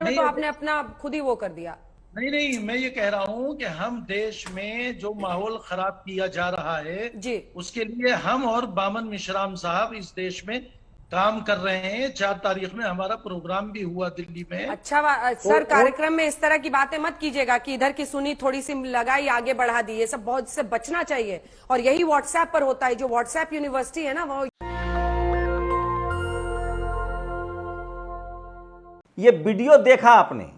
में नहीं तो आपने अपना खुद ही वो कर दिया। नहीं नहीं, मैं ये कह रहा हूं कि हम देश में जो माहौल खराब किया जा रहा है, जी। उसके लिए हम और बामन मिश्राम साहब इस देश में काम कर रहे हैं। 4 तारीख में हमारा प्रोग्राम भी हुआ दिल्ली में। अच्छा तो सर, कार्यक्रम में इस तरह की बातें मत कीजिएगा कि इधर की सुनी थोड़ी सी लगाई आगे बढ़ा दी, ये सब बहुत से बचना चाहिए। और यही व्हाट्सएप पर होता है, जो व्हाट्सएप यूनिवर्सिटी है ना वो। ये वीडियो देखा आपने,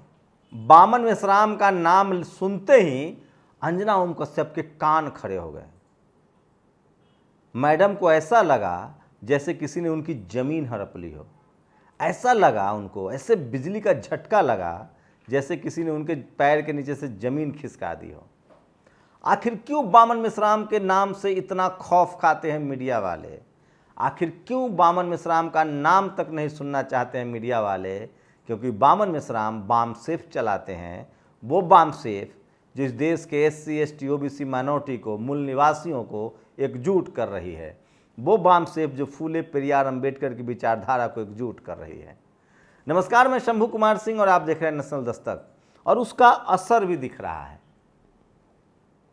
बामन मिश्राम का नाम सुनते ही अंजना ओम कश्यप के कान खड़े हो गए। मैडम को ऐसा लगा जैसे किसी ने उनकी जमीन हड़प ली हो। ऐसा लगा उनको, ऐसे बिजली का झटका लगा जैसे किसी ने उनके पैर के नीचे से जमीन खिसका दी हो। आखिर क्यों बामन मिश्राम के नाम से इतना खौफ खाते हैं मीडिया वाले? आखिर क्यों बामन मिश्राम का नाम तक नहीं सुनना चाहते हैं मीडिया वाले? क्योंकि बामन मिश्राम बाम सेफ चलाते हैं। वो बाम सेफ जो इस देश के SC ST OBC माइनॉरिटी को, मूल निवासियों को एकजुट कर रही है। वो बाम सेफ जो फूले पेरियार अंबेडकर की विचारधारा को एकजुट कर रही है। नमस्कार, मैं शंभू कुमार सिंह और आप देख रहे हैं नेशनल दस्तक। और उसका असर भी दिख रहा है।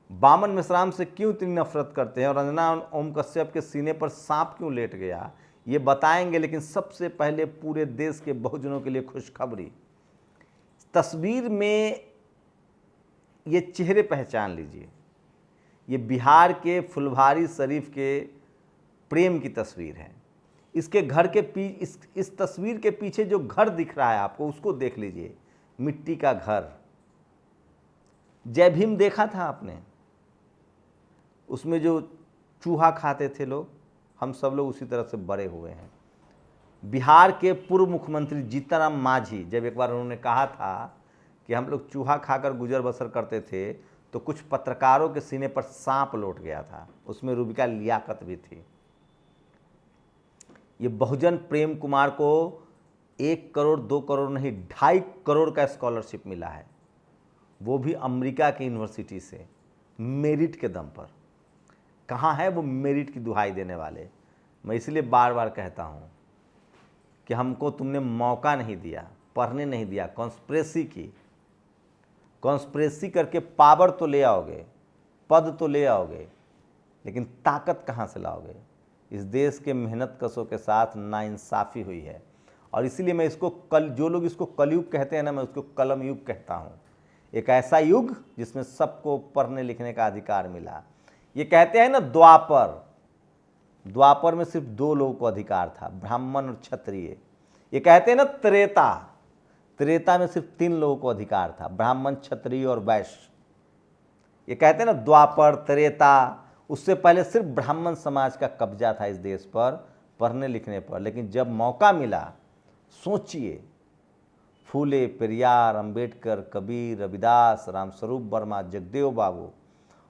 बामन मिश्राम से क्यों इतनी नफरत करते हैं और अंजना ओम कश्यप के सीने पर सांप क्यों लेट गया, ये बताएंगे। लेकिन सबसे पहले पूरे देश के बहुजनों के लिए खुशखबरी। तस्वीर में ये चेहरे पहचान लीजिए। ये बिहार के फुलवारी शरीफ के प्रेम की तस्वीर है। इसके घर के इस तस्वीर के पीछे जो घर दिख रहा है आपको, उसको देख लीजिए। मिट्टी का घर। जय भीम देखा था आपने? उसमें जो चूहा खाते थे लोग, हम सब लोग उसी तरह से बड़े हुए हैं। बिहार के पूर्व मुख्यमंत्री जीतनराम मांझी, जब एक बार उन्होंने कहा था कि हम लोग चूहा खाकर गुजर बसर करते थे, तो कुछ पत्रकारों के सीने पर सांप लौट गया था। उसमें रूबिका लियाकत भी थी। ये बहुजन प्रेम कुमार को 1 करोड़ 2 करोड़ नहीं, 2.5 करोड़ का स्कॉलरशिप मिला है, वो भी अमेरिका की यूनिवर्सिटी से, मेरिट के दम पर। कहाँ है वो मेरिट की दुहाई देने वाले? मैं इसलिए बार बार कहता हूँ कि हमको तुमने मौका नहीं दिया, पढ़ने नहीं दिया, कॉन्स्पिरेसी की। कॉन्स्पिरेसी करके पावर तो ले आओगे, पद तो ले आओगे, लेकिन ताकत कहाँ से लाओगे? इस देश के मेहनत कशों के साथ नाइंसाफ़ी हुई है। और इसीलिए मैं इसको जो लोग इसको कलयुग कहते हैं ना, मैं उसको कलम युग कहता हूँ। एक ऐसा युग जिसमें सबको पढ़ने लिखने का अधिकार मिला। ये कहते हैं ना द्वापर, द्वापर में सिर्फ 2 लोगों को अधिकार था, ब्राह्मण और क्षत्रिय। ये कहते हैं ना त्रेता, त्रेता में सिर्फ 3 लोगों को अधिकार था, ब्राह्मण, क्षत्रिय और वैश्य। ये कहते हैं ना द्वापर, त्रेता, उससे पहले सिर्फ ब्राह्मण समाज का कब्जा था इस देश पर पढ़ने लिखने पर। लेकिन जब मौका मिला, सोचिए, फूले पेरियार, अंबेडकर, कबीर, रविदास, रामस्वरूप वर्मा, जगदेव बाबू,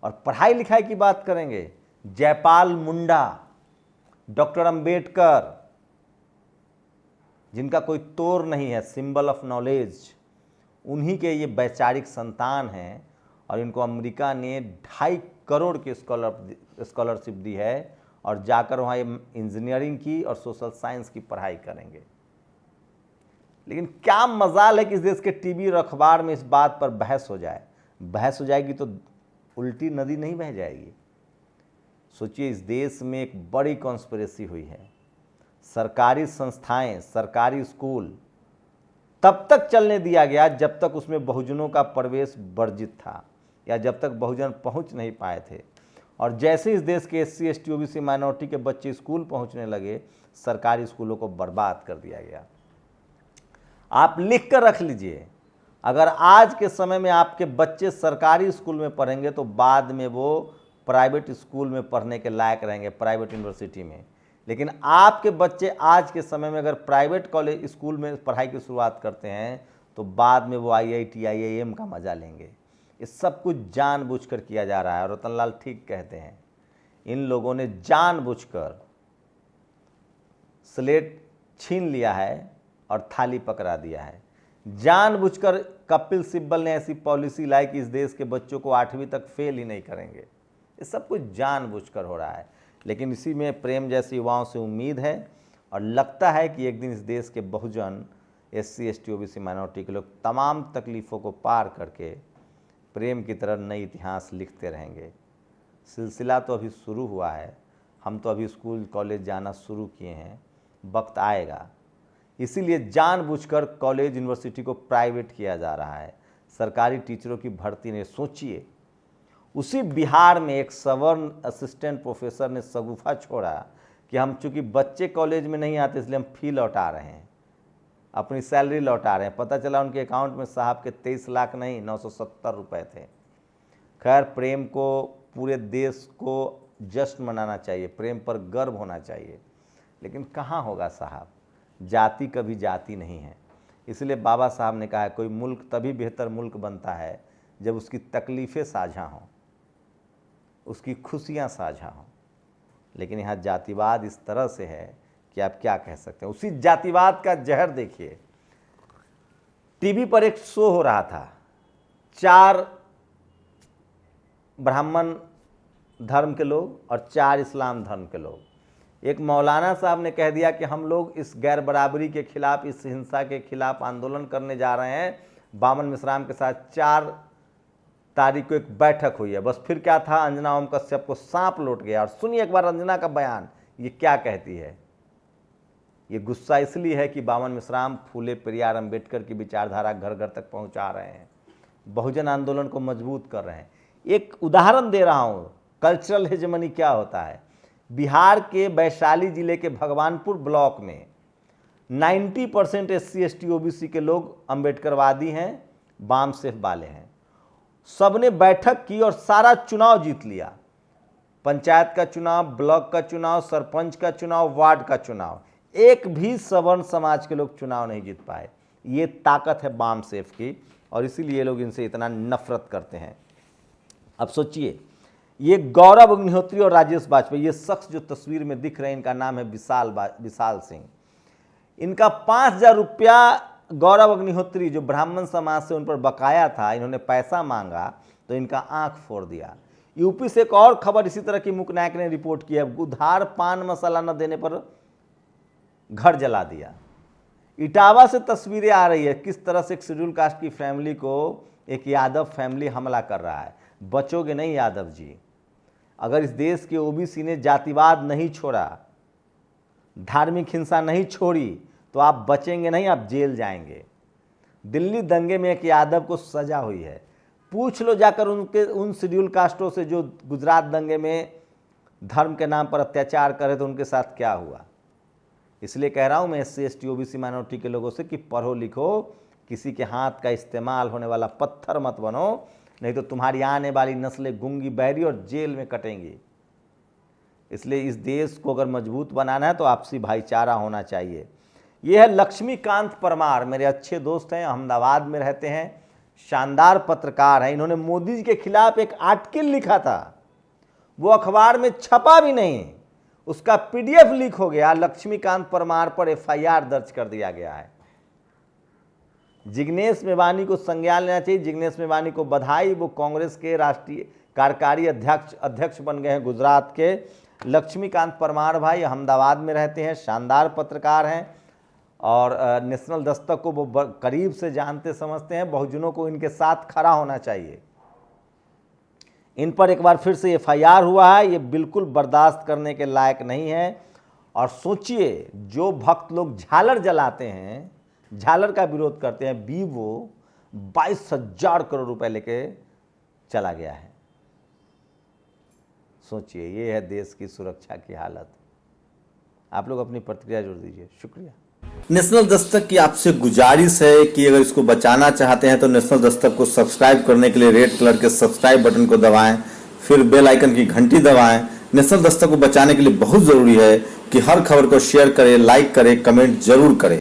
और पढ़ाई लिखाई की बात करेंगे, जयपाल मुंडा, डॉक्टर अंबेडकर, जिनका कोई तोड़ नहीं है, सिंबल ऑफ नॉलेज, उन्हीं के ये वैचारिक संतान हैं। और इनको अमेरिका ने 2.5 करोड़ की स्कॉलरशिप दी है और जाकर वहाँ ये इंजीनियरिंग की और सोशल साइंस की पढ़ाई करेंगे। लेकिन क्या मजाल है कि इस देश के टीवी और अखबार में इस बात पर बहस हो जाए। बहस हो जाएगी तो उल्टी नदी नहीं बह जाएगी। सोचिए, इस देश में एक बड़ी कॉन्स्पिरेसी हुई है। सरकारी संस्थाएं, सरकारी स्कूल तब तक चलने दिया गया जब तक उसमें बहुजनों का प्रवेश वर्जित था, या जब तक बहुजन पहुंच नहीं पाए थे। और जैसे इस देश के SC ST OBC माइनॉरिटी के बच्चे स्कूल पहुंचने लगे, सरकारी स्कूलों को बर्बाद कर दिया गया। आप लिख कर रख लीजिए, अगर आज के समय में आपके बच्चे सरकारी स्कूल में पढ़ेंगे तो बाद में वो प्राइवेट स्कूल में पढ़ने के लायक रहेंगे, प्राइवेट यूनिवर्सिटी में। लेकिन आपके बच्चे आज के समय में अगर प्राइवेट कॉलेज स्कूल में पढ़ाई की शुरुआत करते हैं तो बाद में वो IIT IIM का मज़ा लेंगे। ये सब कुछ जानबूझकर किया जा रहा है। और रतनलाल ठीक कहते हैं, इन लोगों ने जानबूझकर स्लेट छीन लिया है और थाली पकड़ा दिया है। जानबूझकर कपिल सिब्बल ने ऐसी पॉलिसी लाई कि इस देश के बच्चों को 8वीं तक फेल ही नहीं करेंगे। ये सब कुछ जानबूझकर हो रहा है। लेकिन इसी में प्रेम जैसे युवाओं से उम्मीद है और लगता है कि एक दिन इस देश के बहुजन SC ST OBC माइनॉरिटी के लोग तमाम तकलीफ़ों को पार करके प्रेम की तरह नई इतिहास लिखते रहेंगे। सिलसिला तो अभी शुरू हुआ है, हम तो अभी स्कूल कॉलेज जाना शुरू किए हैं, वक्त आएगा। इसीलिए जानबूझकर कॉलेज यूनिवर्सिटी को प्राइवेट किया जा रहा है, सरकारी टीचरों की भर्ती ने। सोचिए, उसी बिहार में एक सवर्ण असिस्टेंट प्रोफेसर ने शगुफा छोड़ा कि हम चूँकि बच्चे कॉलेज में नहीं आते इसलिए हम फ़ी लौटा रहे हैं, अपनी सैलरी लौटा रहे हैं। पता चला उनके अकाउंट में साहब के 23 लाख नहीं 970 रुपये थे। खैर, प्रेम को पूरे देश को जश्न मनाना चाहिए, प्रेम पर गर्व होना चाहिए, लेकिन कहाँ होगा साहब, जाति कभी जाति नहीं है। इसलिए बाबा साहब ने कहा है कोई मुल्क तभी बेहतर मुल्क बनता है जब उसकी तकलीफ़ें साझा हों, उसकी खुशियाँ साझा हों। लेकिन यहाँ जातिवाद इस तरह से है कि आप क्या कह सकते हैं। उसी जातिवाद का जहर देखिए, टीवी पर एक शो हो रहा था, 4 ब्राह्मण धर्म के लोग और 4 इस्लाम धर्म के लोग। एक मौलाना साहब ने कह दिया कि हम लोग इस गैर बराबरी के खिलाफ, इस हिंसा के खिलाफ आंदोलन करने जा रहे हैं। बामन मिश्राम के साथ 4 तारीख को एक बैठक हुई है। बस फिर क्या था, अंजना ओम कश्यप को सांप लौट गया। और सुनिए एक बार अंजना का बयान, ये क्या कहती है। ये गुस्सा इसलिए है कि बामन मिश्राम फूले पेरियार अम्बेडकर की विचारधारा घर घर तक पहुंचा रहे हैं, बहुजन आंदोलन को मजबूत कर रहे हैं। एक उदाहरण दे रहा हूं, कल्चरल हेजेमनी क्या होता है। बिहार के वैशाली जिले के भगवानपुर ब्लॉक में 90% SC ST OBC के लोग अम्बेडकरवादी हैं, वाम सेफ वाले हैं। सबने बैठक की और सारा चुनाव जीत लिया। पंचायत का चुनाव, ब्लॉक का चुनाव, सरपंच का चुनाव, वार्ड का चुनाव। एक भी सवर्ण समाज के लोग चुनाव नहीं जीत पाए। ये ताकत है वाम सेफ की, और इसीलिए लोग इनसे इतना नफरत करते हैं। अब सोचिए, ये गौरव अग्निहोत्री और राजेश वाजपेयी, ये शख्स जो तस्वीर में दिख रहे हैं, इनका नाम है विशाल सिंह। इनका 5,000 रुपया गौरव अग्निहोत्री जो ब्राह्मण समाज से उन पर बकाया था, इन्होंने पैसा मांगा तो इनका आंख फोड़ दिया। यूपी से एक और खबर इसी तरह की मुकनायक ने रिपोर्ट की है, उधार पान मसाला न देने पर घर जला दिया। इटावा से तस्वीरें आ रही है किस तरह से एक शेड्यूल कास्ट की फैमिली को एक यादव फैमिली हमला कर रहा है। बचोगे नहीं यादव जी। अगर इस देश के OBC ने जातिवाद नहीं छोड़ा, धार्मिक हिंसा नहीं छोड़ी, तो आप बचेंगे नहीं, आप जेल जाएंगे। दिल्ली दंगे में एक यादव को सजा हुई है। पूछ लो जाकर उन शेड्यूल कास्टों से जो गुजरात दंगे में धर्म के नाम पर अत्याचार करे तो उनके साथ क्या हुआ। इसलिए कह रहा हूं मैं SC ST OBC माइनॉरिटी के लोगों से कि पढ़ो लिखो, किसी के हाथ का इस्तेमाल होने वाला पत्थर मत बनो, नहीं तो तुम्हारी आने वाली नस्लें गूंगी बहरी और जेल में कटेंगी। इसलिए इस देश को अगर मजबूत बनाना है तो आपसी भाईचारा होना चाहिए। ये है लक्ष्मीकांत परमार, मेरे अच्छे दोस्त हैं, अहमदाबाद में रहते हैं, शानदार पत्रकार हैं। इन्होंने मोदी जी के खिलाफ एक आर्टिकल लिखा था, वो अखबार में छपा भी नहीं, उसका PDF लीक हो गया। लक्ष्मीकांत परमार पर FIR दर्ज कर दिया गया है। जिग्नेश मेवानी को संज्ञान लेना चाहिए। जिग्नेश मेवानी को बधाई, वो कांग्रेस के राष्ट्रीय कार्यकारी अध्यक्ष बन गए हैं गुजरात के। लक्ष्मीकांत परमार भाई अहमदाबाद में रहते हैं, शानदार पत्रकार हैं और नेशनल दस्तक को वो करीब से जानते समझते हैं। बहुजनों को इनके साथ खड़ा होना चाहिए। इन पर एक बार फिर से FIR हुआ है, ये बिल्कुल बर्दाश्त करने के लायक नहीं है। और सोचिए, जो भक्त लोग झालर जलाते हैं, झालर का विरोध करते हैं, वो 22,000 करोड़ रुपए लेके चला गया है। सोचिए, ये है देश की सुरक्षा की हालत। आप लोग अपनी प्रतिक्रिया जोड़ दीजिए। शुक्रिया। नेशनल दस्तक की आपसे गुजारिश है कि अगर इसको बचाना चाहते हैं तो नेशनल दस्तक को सब्सक्राइब करने के लिए रेड कलर के सब्सक्राइब बटन को दबाएं, फिर बेल आइकन की घंटी दबाएं। नेशनल दस्तक को बचाने के लिए बहुत जरूरी है कि हर खबर को शेयर करें, लाइक करें, कमेंट जरूर करें।